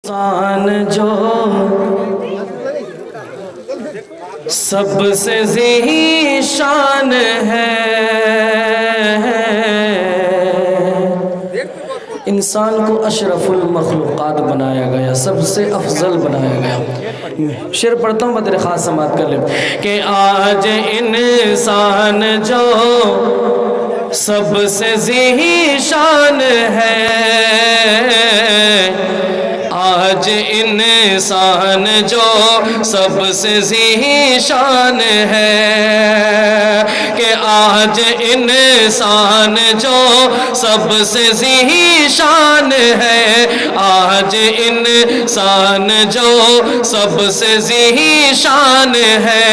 انسان جو سب سے ذی شان ہے، انسان کو اشرف المخلوقات بنایا گیا، سب سے افضل بنایا گیا۔ شعر پڑھتا ہوں، بدر خاص سماعت کر لیں کہ آج انسان جو سب سے ذی شان ہے، آج انسان جو سب سے ذی شان ہے، کہ آج انسان جو سب سے ذی شان ہے، آج انسان جو سب سے ذی شان ہے،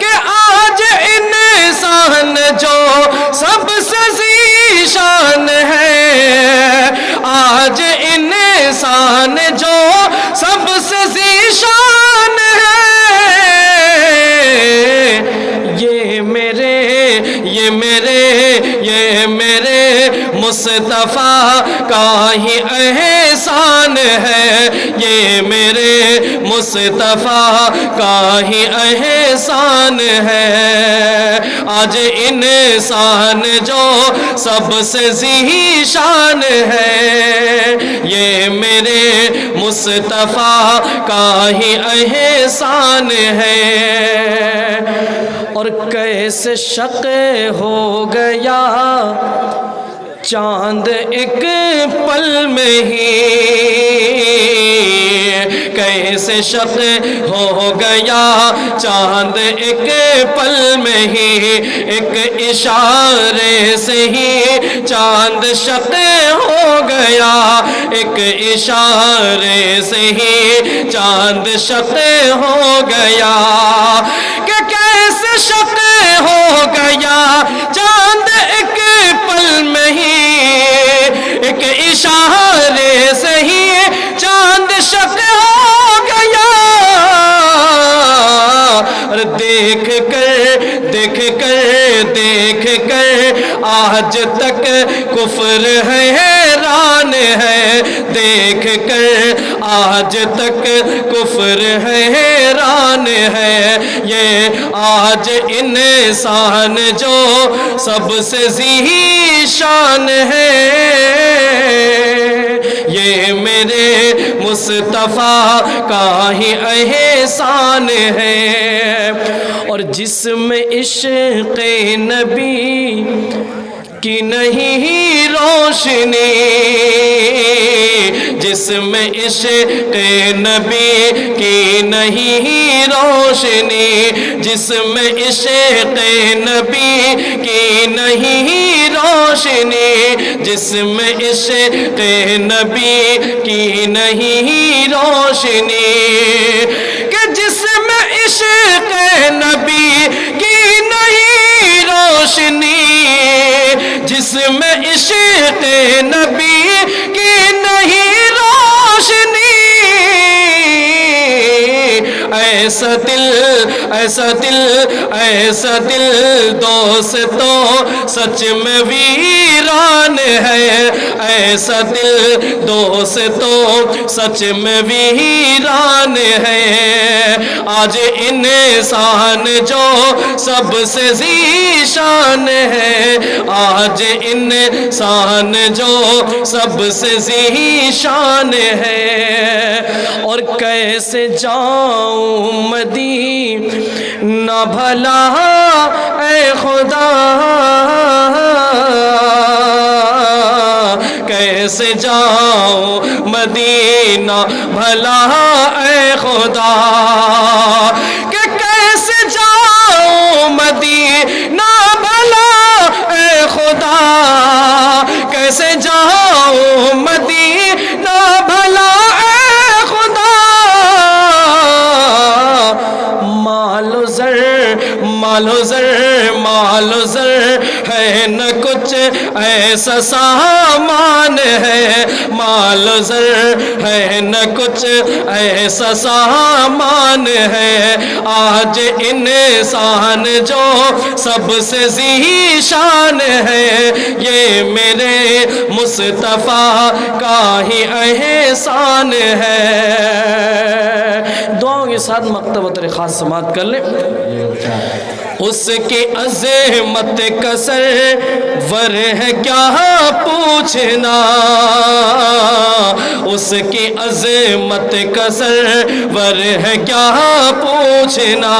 کہ آج انسان جو سب سے ذی شان ہے، آج انسان جو سب سے ذی شان ہے، یہ میرے مصطفیٰ کا ہی احسان ہے، یہ میرے مصطفیٰ کا ہی احسان ہے، آج انسان جو سب سے ذی شان ہے، یہ میرے مصطفیٰ کا ہی احسان ہے۔ اور کیسے شق ہو گیا چاند ایک پل میں ہی، کیسے شق ہو گیا چاند ایک پل میں ہی، ایک اشارے سے ہی چاند شق ہو گیا، ایک اشارے سے ہی چاند شق ہو گیا، کہ کیسے شق ہو گیا چاند ایک پل میں ہی، ایک اشارے سے ہی چاند شق ہو گیا، اور دیکھ کر آج تک کفر ہے حیران ہے، دیکھ کر آج تک کفر ہے حیران ہے، یہ آج انسان جو سب سے ذی شان ہے، یہ میرے مصطفیٰ کا ہی احسان ہے۔ اور جسم عشق نبی کی نہیں روشنی، جسم عشق نبی کی نہیں روشنی، جسم عشق نبی کی نہیں روشنی، جسم عشق نبی کی نہیں روشنی، کہ جسم عشق نبی کی نہیں روشنی، جسم عشق نبی کی نہیں روشنی، ایسا دل دوستوں سچ میں ویران ہے، ایسا دل دوستوں سچ میں ویران ہے، آج انسان جو سب سے ذی شان ہے، آج انسان جو سب سے ذی شان ہے۔ اور کیسے جاؤں مدینہ بھلا اے خدا، کیسے جاؤں مدینہ بھلا اے خدا، کہ کیسے جاؤں مدینہ بھلا اے خدا، کیسے جاؤں مدینہ بھلا اے خدا، مال و زر ہے نہ کچھ اے ایسا سامان ہے مال و زر ہے نہ کچھ ایسا سامان ہے آج انسان جو سب سے ذی شان ہے یہ میرے مصطفیٰ کا ہی احسان ہے دعاؤں کے ساتھ مکتب و طریق خاص سماعت کر لیں اس کی عظمت کا سرور ہے کیا پوچھنا اس کی عظمت کا سرور ہے کیا پوچھنا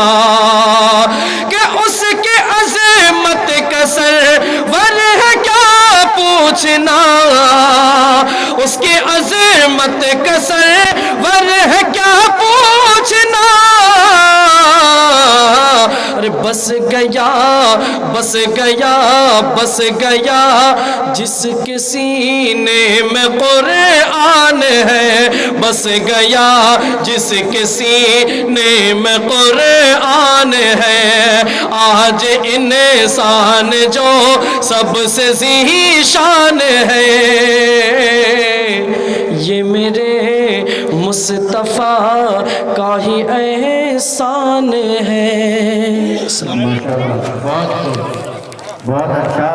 کہ اس کی عظمت کا سرور ہے کیا پوچھنا اس کی عظمت کا سرور ہے کیا پوچھنا ارے بس گیا بس گیا بس گیا جس کے سینے میں قرآن ہے بس گیا جس کے سینے میں قرآن ہے آج انسان جو سب سے ذی شان ہے یہ میرے مصطفیٰ کا ہی احسان ہے بہت اچھا